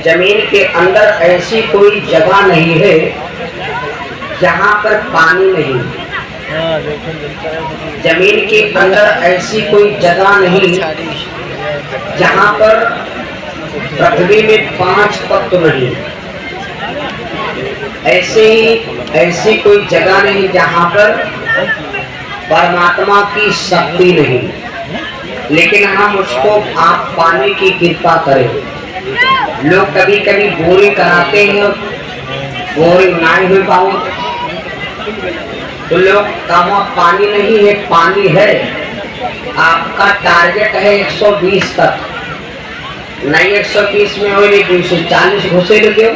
जमीन के अंदर ऐसी कोई जगह नहीं है जहाँ पर पानी नहीं। जमीन के अंदर ऐसी कोई जगह नहीं जहाँ पर पृथ्वी में 5 तत्व नहीं। ऐसी कोई जगह नहीं जहाँ पर परमात्मा की शक्ति नहीं। लेकिन हम उसको आप पाने की कृपा करें। लोग कभी कभी बोरिंग कराते हैं, बोरिंग नहीं हो पाओ तो लोग कहा पानी नहीं है, पानी है। आपका टारगेट है 120 तक, नहीं 120 में हो, नहीं 240 घुसे लगे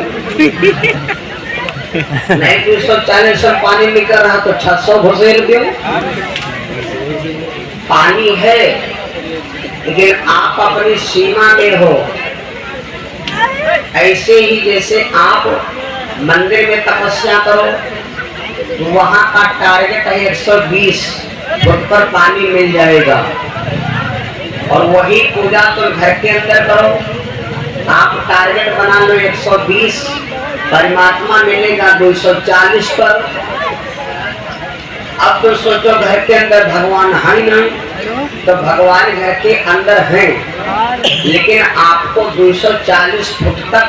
नहीं 240 में पानी निकल रहा तो 600 घुसे लगे। पानी है लेकिन आप अपनी सीमा में हो। ऐसे ही जैसे आप मंदिर में तपस्या करो तो वहां का टारगेट है 120 फुट पर पानी मिल जाएगा। और वही पूजा तो घर के अंदर करो, आप टारगेट बना लो 120, परमात्मा मिलेगा 240 पर। अब तो सोचो घर के अंदर भगवान है नहीं, तो भगवान घर के अंदर हैं, लेकिन आपको 240 फुट तक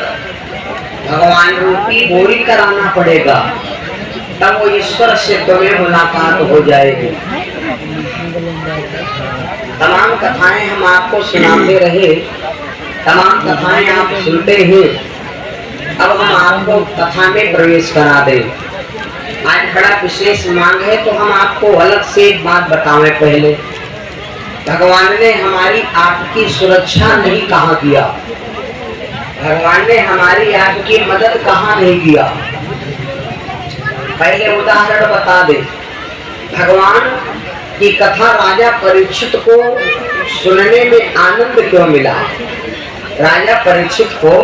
भगवान रूपी बोरी कराना पड़ेगा, तब वो ईश्वर से तुम्हें मुलाकात हो जाएगी। तमाम कथाएं हम आपको सुनाते रहे, तमाम कथाएं आप सुनते हैं। अब हम आपको कथा में प्रवेश करा दें। आज बड़ा विशेष मांग है तो हम आपको अलग से एक बात बतावें। पहले भगवान ने हमारी आपकी सुरक्षा नहीं कहाँ किया, भगवान ने हमारी आपकी मदद कहाँ नहीं किया। पहले उदाहरण बता दे। भगवान की कथा राजा परीक्षित को सुनने में आनंद क्यों मिला? राजा परीक्षित को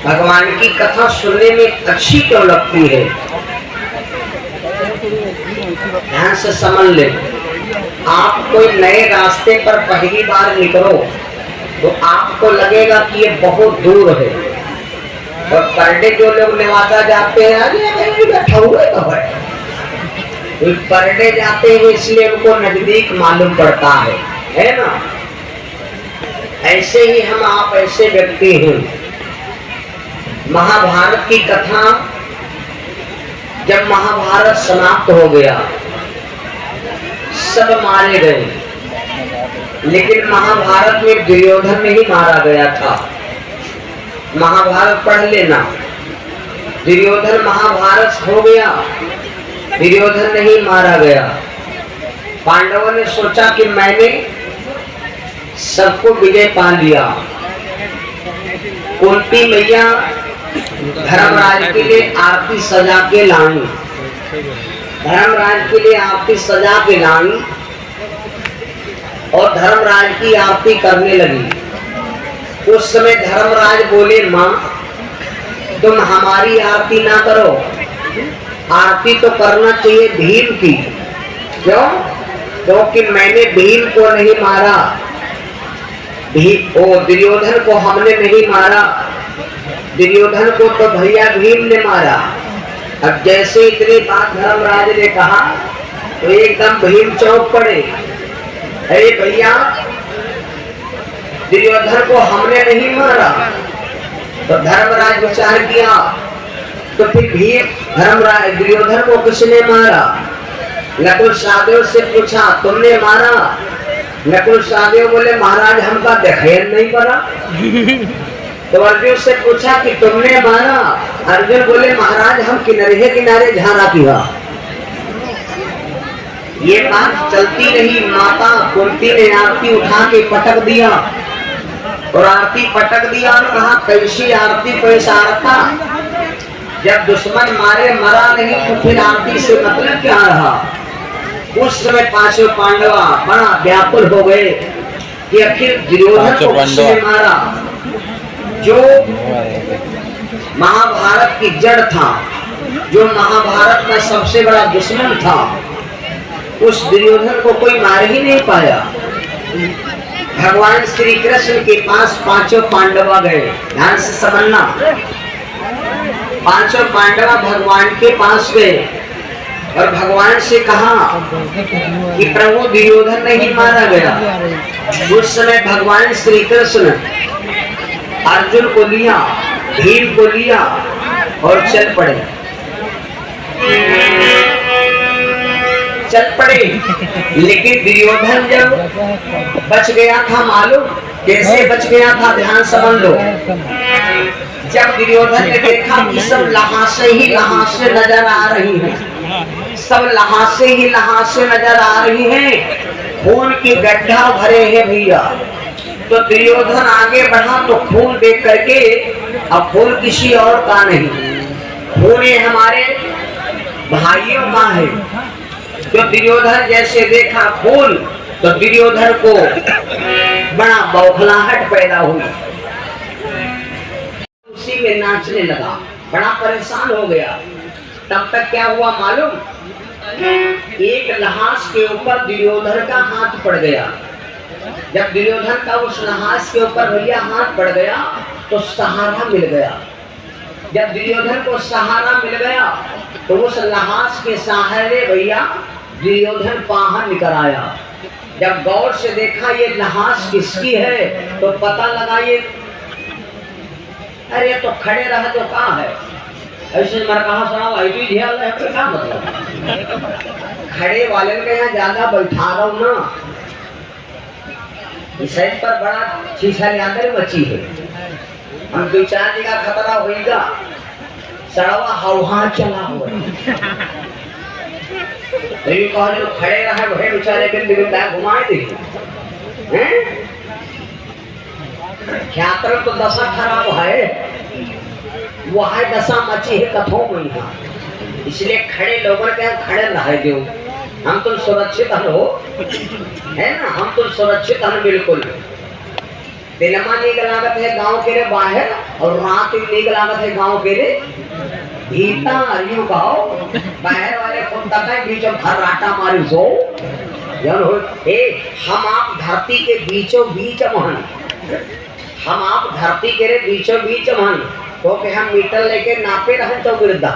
भगवान की कथा सुनने में अच्छी क्यों लगती है? ध्यान से समझ ले। आप कोई नए रास्ते पर पहली बार निकलो तो आपको लगेगा कि ये बहुत दूर है, और पर डे जो लोग नेवादा जाते हैं, अरे बैठा हुआ है, पर डे जाते हैं इसलिए उनको नजदीक मालूम पड़ता है ना। ऐसे ही हम आप ऐसे व्यक्ति हैं। महाभारत की कथा, जब महाभारत समाप्त हो गया, सब मारे गए, लेकिन महाभारत में दुर्योधन नहीं मारा गया था। महाभारत पढ़ लेना। दुर्योधन महाभारत हो गया, दुर्योधन नहीं मारा गया। पांडवों ने सोचा कि मैंने सबको विजय पा लिया। कुंती मैया धर्मराज के लिए आरती सजा के लाई, धर्मराज के लिए आरती सजा के लाई और धर्मराज की आरती करने लगी। उस समय धर्मराज बोले, माँ तुम हमारी आरती ना करो, आरती तो करना चाहिए भीम की। क्यों? क्योंकि मैंने भीम को नहीं मारा, दुर्योधन को हमने नहीं मारा, दुर्योधन को तो भैया भीम ने मारा। अब जैसे इतनी बात धर्मराज ने कहा तो एकदम भीम चौंक पड़े। अरे भैया, दुर्योधन को हमने नहीं मारा। तो धर्मराज विचार किया, तो फिर भीम धर्मराज दुर्योधन को किसने मारा? नकुल सहदेव से पूछा, तुमने मारा? नकुल सहदेव बोले, महाराज हमका देखेन नहीं पड़ा। तो अर्जुन से पूछा कि तुमने मारा? अर्जुन बोले, महाराज हम किनारे किनारे झारा किया। ये बात चलती रही। माता कुंती ने आरती उठा के पटक दिया, और आरती पटक दिया और कहा, कैसी आरती पैसा रखा? जब दुश्मन मारे मरा नहीं तो फिर आरती से मतलब क्या रहा? उस समय पांचों पांडवा बड़ा व्याकुल हो गए कि आखिर दुर्योधन को किसने मारा? जो महाभारत की जड़ था, जो महाभारत का सबसे बड़ा दुश्मन था, उस दुर्योधन को कोई मार ही नहीं पाया। भगवान श्री कृष्ण के पास पांचों पांडवा गए। ध्यान से समझना, पांचों पांडवा भगवान के पास गए और भगवान से कहा कि प्रभु दुर्योधन नहीं मारा गया। उस समय भगवान श्री कृष्ण अर्जुन को लिया, भीम को लिया और चल पड़े। लेकिन दुर्योधन जब बच गया था, मालूम कैसे बच गया था? ध्यान समझ लो। जब दुर्योधन ने देखा कि सब लहासे ही लहासे नजर आ रही हैं, सब लहासे ही लहासे नजर आ रही हैं, खून की गड्ढा भरे हैं भैया, तो दुर्योधन आगे बढ़ा तो खून देख करके, अब खून किसी और का नहीं, खून ये हमारे भाइयों का है। तो दुर्योधन जैसे देखा खून तो दुर्योधन को बड़ा बौखलाहट पैदा हुई, उसी में नाचने लगा, बड़ा परेशान हो गया। तब तक क्या हुआ मालूम? एक लहास के ऊपर दुर्योधन का हाथ पड़ गया। जब दुर्योधन का उस लहास के ऊपर भैया हाथ पड़ गया तो सहारा मिल गया। जब दुर्योधन को सहारा मिल गया तो उस लहास के सहारे भैया दुर्योधन बाहर निकल आया। जब गौर से देखा ये लहास किसकी है तो पता लगा ये, अरे तो खड़े रहा तो कहाँ है, ऐसे मर कहा सुना है, क्या मतलब? खड़े वाले के यहाँ ज्यादा बैठा रहा हूँ ना, इस पर बड़ा शीशा यादर मची है, हम दो चार जगह खतरा होगा, सड़वा हवा चला हुआ खड़े रहे बड़े बेचारे घुमाए थे। ख्यातर तो दशा खराब है, वह दशा मची है कथों में, इसलिए खड़े लोगों के खड़े रहे दो। हम तुम सुरक्षित हो, है ना, हम तुम सुरक्षित हैं बिल्कुल। दिलमा नीक लागत है गांव के रे बाहर और रात नीक लागत है गांव के रे भीतर। यूं कहो बाहर वाले कुत्ता का बीच में खर्राटा मारी सो जन हो। हम आप धरती के बीचों बीच मन, हम आप धरती के रे बीचों बीच मन, तो कि हम मीटर लेके नापे रहे तो गिरदा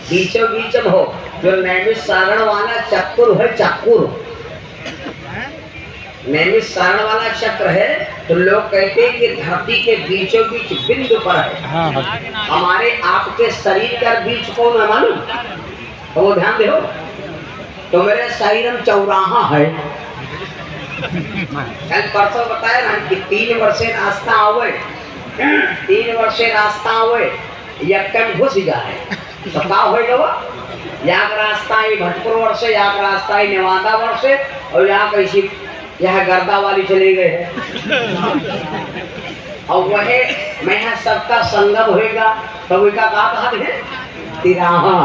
बीचों बीच में हो। जो नैमिष सारण वाला चक्र है, चक्र नैमिष सारण वाला चक्र है, तो लोग कहते हैं कि धरती के बीचों बीच बिंदु पर है। हमारे आपके शरीर का बीच कौन है मालूम? तो वो ध्यान दो, तो मेरे शरीर में चौराहा है। कल परसों बताया ना कि 3 वर्षे रास्ता आवे, 3 वर्षे रास्ता आवे, यक्कन घुस जाए तो का होगा? याक रास्ता ही भटपुर वर्षे, याक रास्ता ही नेवादा वर्षे, और यहाँ कैसी यह गर्दा वाली चले गए और वह मैं सबका संगम होएगा तो का कहा है तिराहा।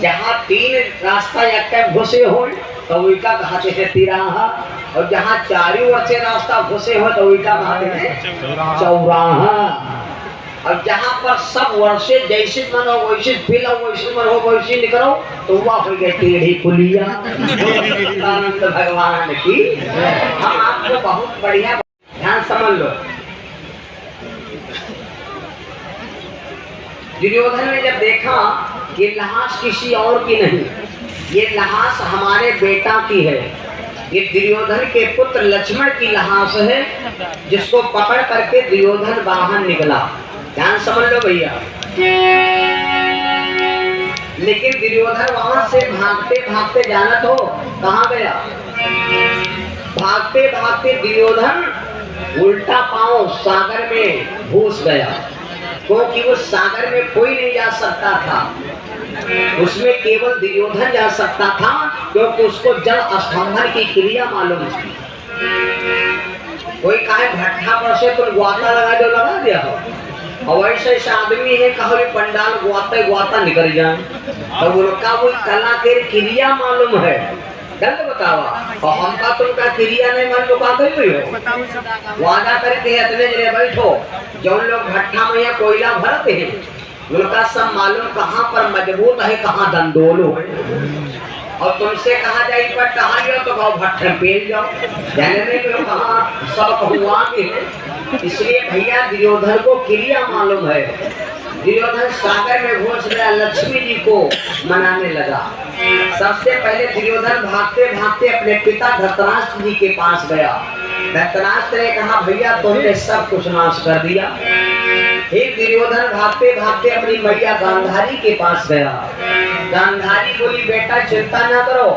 जहाँ 3 रास्ता एक घुसे हो तो का कहते हैं तिराहा, और जहाँ 4 वर्षे रास्ता घुसे हो तो का कहते हैं चौराहा। और जहाँ पर सब वर्षे जैसे मन हो वैसे पिलो, वैसे मन हो वैसे निकलो, तो वह हो गए टेढ़ी पुलिया। भगवान की हम आपको बहुत बढ़िया ध्यान समझ लो। दुर्योधन ने जब देखा ये लहास किसी और की नहीं, ये लहास हमारे बेटा की है, ये दुर्योधन के पुत्र लक्ष्मण की लहास है, जिसको पकड़ करके दुर्योधन बाहर निकला। ध्यान समझ लो भैया। लेकिन दुर्योधन वहां से भागते भागते जाना तो कहाँ गया? भागते भागते दुर्योधन उल्टा पांव सागर में घुस गया, क्योंकि उस सागर में कोई नहीं जा सकता था, उसमें केवल दुर्योधन जा सकता था, क्योंकि उसको जल स्तंभन की क्रिया मालूम थी। कोई कहे भट्ठा पर से तो ग्वाता लगा दो, लगा दिया हो, और ऐसे आदमी है कहो पंडाल गुआता गुआता निकल जाए, तो उनका वो कला के क्रिया मालूम है। गलत बतावा और हमका तुमका क्रिया नहीं मान, तो का कर रही हो? वादा करके इतने जने बैठो, जो लोग भट्ठा में या कोयला भरते हैं उनका सब मालूम कहाँ पर मजबूत है, कहाँ दंडोलो है। और तुमसे कहा जाए पर टहलियो तो गाँव भट्टर पेल जाओ, जाने में तो कहाँ सब हुआ के। इसलिए भैया दुर्योधन को क्रिया मालूम है। दुर्योधन सागर में घुस गया, लक्ष्मी जी को मनाने लगा। सबसे पहले दुर्योधन भागते भागते अपने पिता धृतराष्ट्र जी के पास गया। धृतराष्ट्र ने कहा भैया तुमने सब कुछ नाश कर दिया। फिर दुर्योधन भागते भागते अपनी मैया गांधारी के पास गया। गांधारी बोली बेटा चिंता ना करो,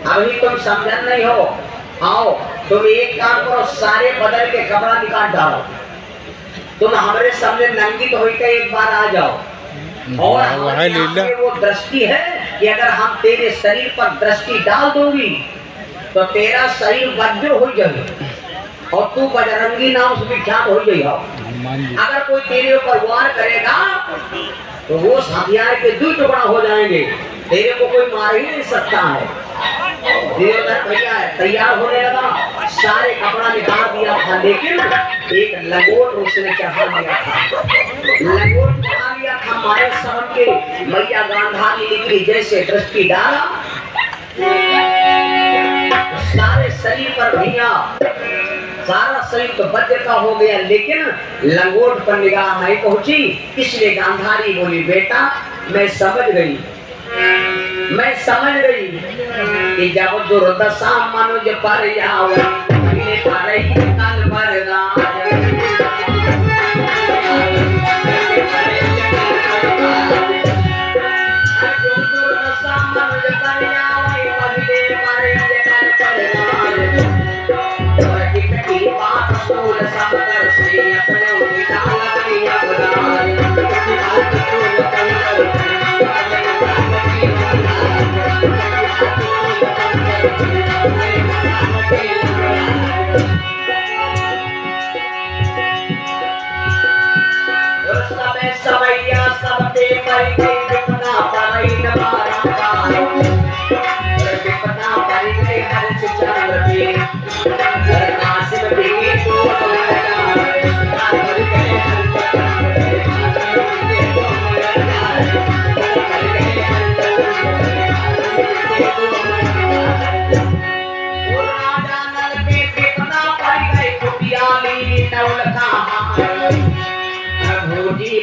अभी तुम समझन नहीं हो, आओ तुम एक काम करो, सारे बदल के कपड़ा निकाल डालो, तुम हमारे सामने नंगी तो होकर एक बार आ जाओ। और हमारे वो दृष्टि है कि अगर हम तेरे शरीर पर दृष्टि डाल दोगी तो तेरा शरीर वज्र हो जाए और तू बजरंगी नाम से विख्यात हो जाएगा। अगर कोई तेरे ऊपर वार करेगा तो वो हथियार के 2 टुकड़ा हो जाएंगे, तेरे को कोई मार ही नहीं सकता है। दुर्योधन भैया तैयार होने लगा, सारे कपड़ा निकाल दिया था, लेकिन एक लंगोट उसने चढ़ा लिया था। लंगोट चढ़ा लिया था मारे सहन के। मैया गांधारी निकली, जैसे दृष्टि डाला सारे शरीर पर भैया सारा शरीर तो वज्र का हो गया, लेकिन लंगोट पर निगाह नहीं पहुंची। इसलिए गांधारी बोली बेटा मैं समझ गई कि जब दुर्दशा मनुज पर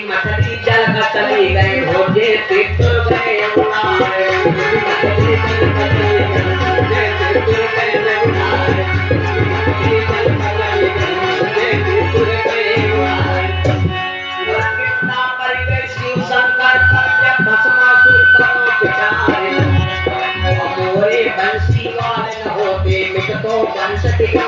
मछली जल का चली गए भोजे तीर्थुर गए शिव शंकर भस्मासुर बंसी वाले न होते मिट तो वंश टिका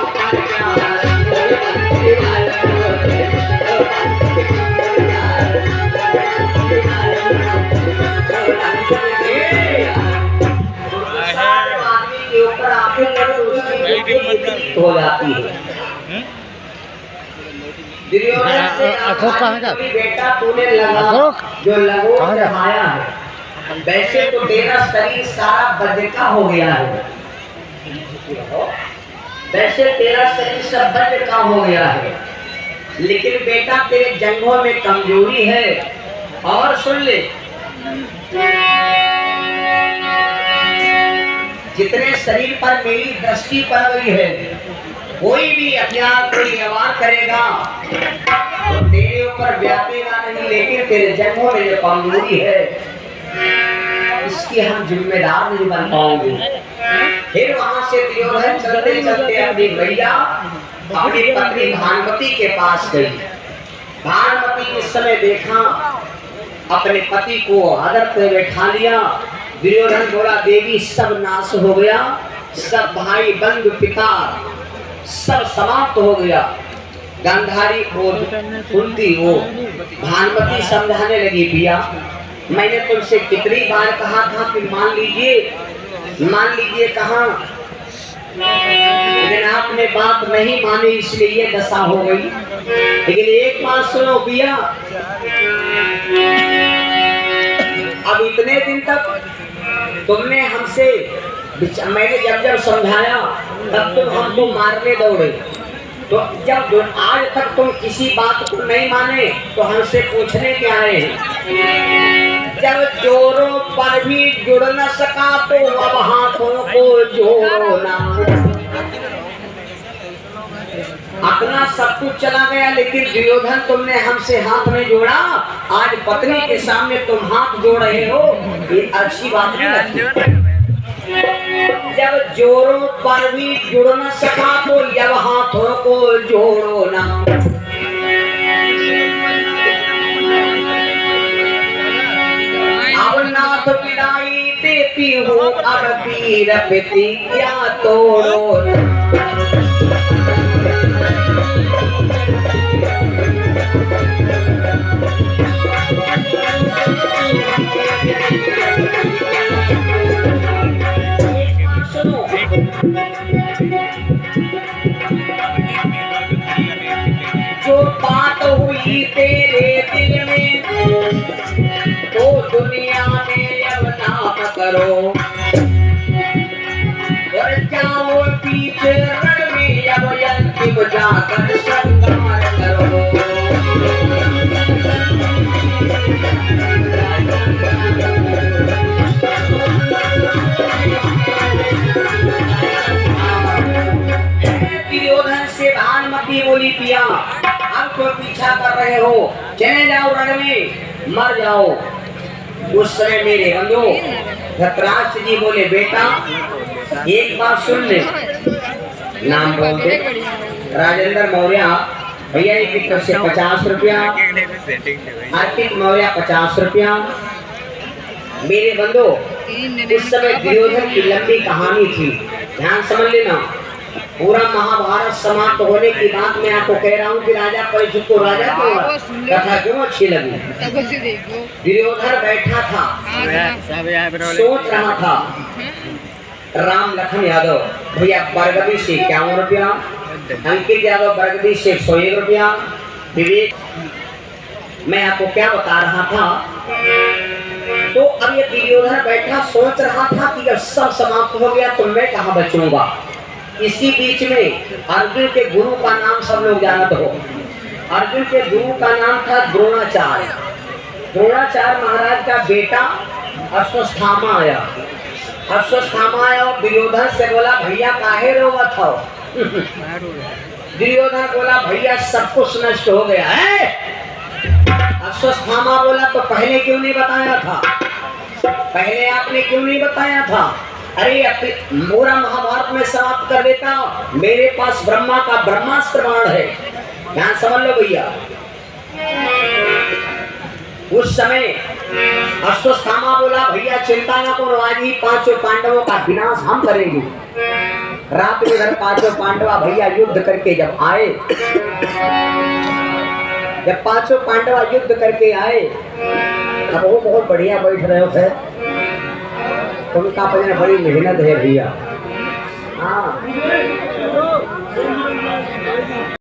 हो जाती है। बेटा तूने लगा जो लगो जमाया है, वैसे तो तेरा शरीर सारा वज्र का हो गया है, वैसे तेरा शरीर सब वज्र का हो गया है, लेकिन बेटा तेरे जंघों में कमजोरी है। और सुन ले, जितने शरीर पर मेरी दृष्टि पड़ गई है, कोई भी हथियार कोई व्यवहार करेगा तो तेरे ऊपर व्यापेगा नहीं, लेकिन तेरे जंघों में जो कमजोरी है इसकी हम जिम्मेदार नहीं बन पाएंगे। फिर वहां से दुर्योधन चलते चलते अपनी भैया अपनी पत्नी भानुमति के पास गई। भानुमति इस समय देखा अपने पति को आदर पे बैठा लिया। दुर्योधन बोला देवी सब नाश हो गया, सब भाई बंधु पिता सब समाप्त हो गया। गांधारी को सुनती वो भानुमति समझाने लगी भैया मैंने तुमसे कितनी बार कहा था कि मान लीजिए कहा, लेकिन आपने बात नहीं मानी इसलिए ये दशा हो गई। लेकिन एक बात सुनो भैया, अब इतने दिन तक तुमने हमसे मैंने जब समझाया तब तुम हमको मारने दौड़े, तो जब आज तक तुम किसी बात को नहीं माने तो हमसे पूछने क्या है? जब जोरों पर भी जुड़ न सका तो अब हाथों को जोड़ो ना। अपना सब कुछ चला गया लेकिन दुर्योधन तुमने हमसे हाथ नहीं जोड़ा। आज पत्नी के सामने तुम हाथ जोड़ रहे हो, ये अच्छी बात नहीं लगती। जब जोरों पर भी जुड़ न सका तो अब हाथों को जोड़ो ना। अब नाथ विदाई देती हूँ, अब पीर प्रतिज्ञा तोड़ो। जो बात हुई तेरे दिल में तो दुनिया में अब नाम करो, और जाओ बीच रण में अब अंतिम जाकर श्रृंगार करो। दुर्योधन से भानुमति बोली, पिया अब तो पीछा कर रहे हो, चले जाओ रण में मर जाओ। उस समय मेरे बंधु धृतराष्ट्र जी बोले, बेटा एक बात सुन ले, नाम बोल दे। राजेंद्र मौर्य भैया की तरफ से 50 रुपया, अर्पित मौर्य 50 रुपया। मेरे बंधु उस समय दुर्योधन की लंबी कहानी थी, ध्यान समझ लेना। पूरा महाभारत समाप्त होने की बात मैं आपको कह रहा हूँ कि राजा परीक्षित को राजा क्यों कथा क्यों अच्छी लगी। दुर्योधन बैठा था, सोच रहा था, राम लखन यादव भैया बरगदी से 51 रुपया, अंकित यादव बरगदी से 101 रुपया। विवेक मैं आपको क्या बता रहा था, तो अब ये दुर्योधन बैठा सोच रहा था कि जब सब समाप्त हो गया तो मैं कहाँ बचूंगा। इसी बीच में अर्जुन के गुरु का नाम सब लोग जानते हो। अर्जुन के गुरु का नाम था द्रोणाचार्य। द्रोणाचार्य महाराज का बेटा अश्वत्थामा आया। अश्वत्थामा आया और दुर्योधन से बोला, भैया काहे रोवत हो? दुर्योधन बोला, भैया सब कुछ नष्ट हो गया है। अश्वत्थामा बोला, तो पहले क्यों नहीं बताया था? पहले आपने क्यों नहीं बताया था? अरे पूरा महाभारत में समाप्त कर देता, मेरे पास ब्रह्मा का ब्रह्मास्त्र बाण है, ध्यान समझ लो भैया। उस समय अश्वत्थामा बोला, भैया चिंता न करो, आज ही 5 पांडवों का विनाश हम करेंगे। रात में घर 5 पांडवा भैया युद्ध करके जब आए, जब 5 पांडवा युद्ध करके आए, अब वो बहुत बढ़िया बैठ रहे थे, उनका बड़ी मेहनत है भैया। हाँ